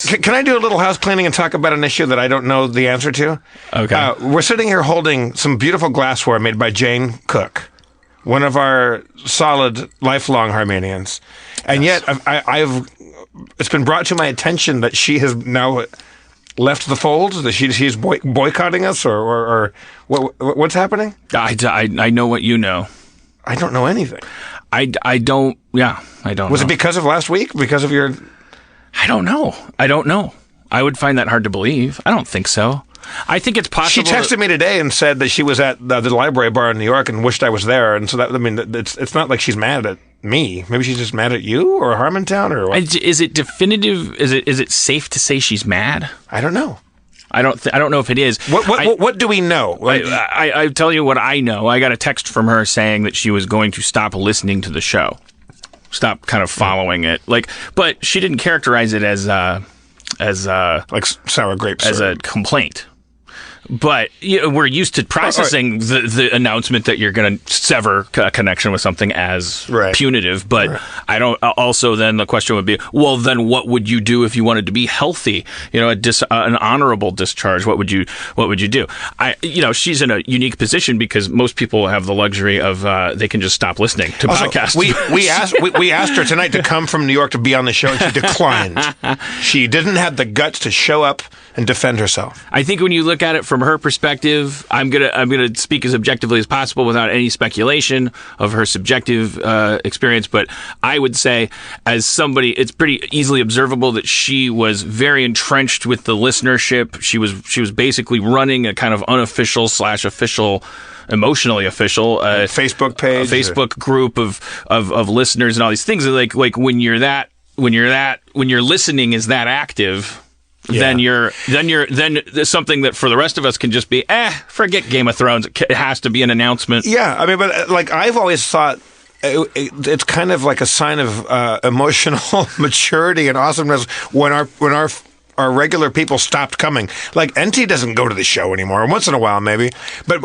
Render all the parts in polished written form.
Can I do a little house cleaning and talk about an issue that I don't know the answer to? Okay. We're sitting here holding some beautiful glassware made by Jane Cook, one of our solid, lifelong Harmonians. And yet, it's been brought to my attention that she has now left the fold, that she's boycotting us, or what's happening? I know what you know. I don't know anything. I don't know. Was it because of last week? Because of your... I don't know. I would find that hard to believe. I don't think so. I think it's possible. She texted me today and said that she was at the library bar in New York and wished I was there. And so it's not like she's mad at me. Maybe she's just mad at you or Harmontown or what? Is it definitive? Is it safe to say she's mad? I don't know. I don't know if it is. What do we know? I tell you what I know. I got a text from her saying that she was going to stop listening to the show, stop kind of following it. But she didn't characterize it as like sour grapes, as a complaint. But we're used to processing the announcement that you're going to sever a connection with something as punitive. But I don't. Also, then the question would be, well, then what would you do if you wanted to be healthy? An honorable discharge. What would you do? She's in a unique position because most people have the luxury of they can just stop listening to podcasts. We asked her tonight to come from New York to be on the show, and she declined. She didn't have the guts to show up and defend herself. I think when you look at it from her perspective, I'm gonna speak as objectively as possible without any speculation of her subjective experience. But I would say, as somebody, it's pretty easily observable that she was very entrenched with the listenership. She was basically running a kind of unofficial / official, emotionally official Facebook page, a Facebook group of listeners and all these things. Like when you're listening is that active. Yeah. Then there's something that for the rest of us can just be, forget Game of Thrones. It has to be an announcement. Yeah, I mean, but I've always thought it's kind of like a sign of emotional maturity and awesomeness when our regular people stopped coming. Like NT doesn't go to the show anymore. Once in a while, maybe, but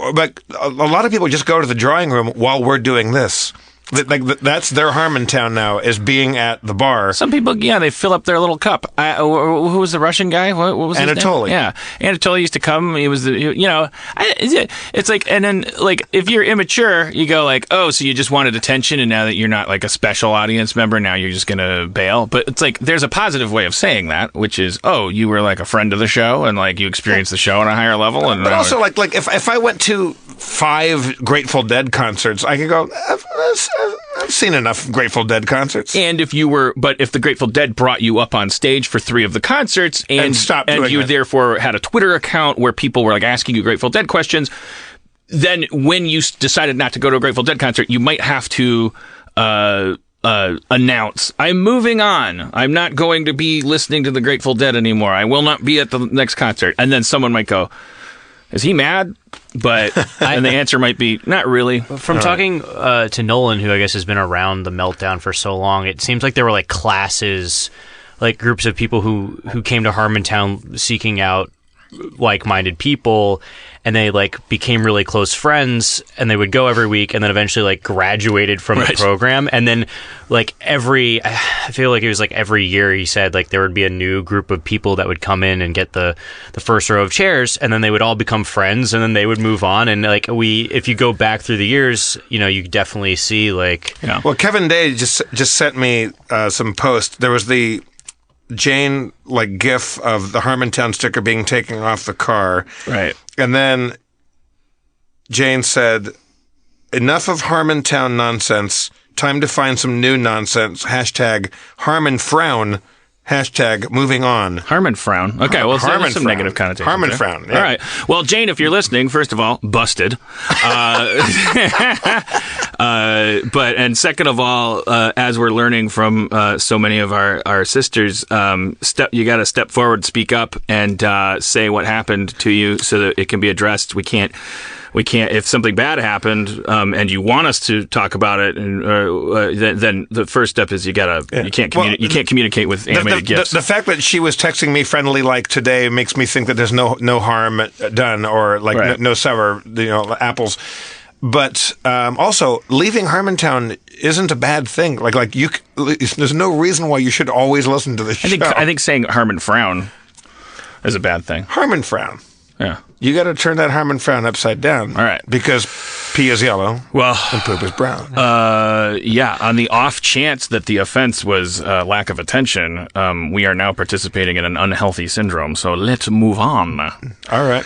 a lot of people just go to the drawing room while we're doing this. That's their Harmontown now, is being at the bar. Some people, they fill up their little cup. Who was the Russian guy? What was his Anatoly. name? Yeah, Anatoly used to come. He was it's like, and then if you're immature, you go so you just wanted attention, and now that you're not like a special audience member, now you're just gonna bail. But it's like there's a positive way of saying that, which is, you were like a friend of the show, and like you experienced the show on a higher level. And but also like if I went to 5 Grateful Dead concerts, I could go, I've seen enough Grateful Dead concerts. And if the Grateful Dead brought you up on stage for 3 of the concerts and you therefore had a Twitter account where people were like asking you Grateful Dead questions, then when you decided not to go to a Grateful Dead concert, you might have to announce, I'm moving on. I'm not going to be listening to the Grateful Dead anymore. I will not be at the next concert. And then someone might go, is he mad? But and the answer might be not really. From talking to Nolan, who I guess has been around the Meltdown for so long, it seems like there were like classes, like groups of people who came to Harmontown seeking out like-minded people, and they like became really close friends, and they would go every week, and then eventually like graduated from the program. And then like I feel like it was like every year he said like there would be a new group of people that would come in and get the first row of chairs, and then they would all become friends, and then they would move on. And like if you go back through the years, you definitely see like Well, Kevin Day just sent me some posts. There was the Jane gif of the Harmontown sticker being taken off the car. Right. And then Jane said, enough of Harmontown nonsense. Time to find some new nonsense. #Harmon frown. #moving on. Harmon frown. Okay, well, there's some negative connotations. Harmon there. frown. Yeah. All right. Well, Jane, if you're listening, first of all, busted. And second of all, as we're learning from so many of our sisters, you got to step forward, speak up, and say what happened to you so that it can be addressed. We can't. If something bad happened, and you want us to talk about it, and then the first step is you can't communicate with animated gifs. The fact that she was texting me friendly like today makes me think that there's no harm done, or like no sour apples. But also, leaving Harmontown isn't a bad thing. There's no reason why you should always listen to the show. I think saying Harmon frown is a bad thing. Harmon frown. Yeah. You got to turn that Harmon frown upside down. All right. Because pee is yellow and poop is brown. Yeah. On the off chance that the offense was lack of attention, we are now participating in an unhealthy syndrome. So let's move on. All right.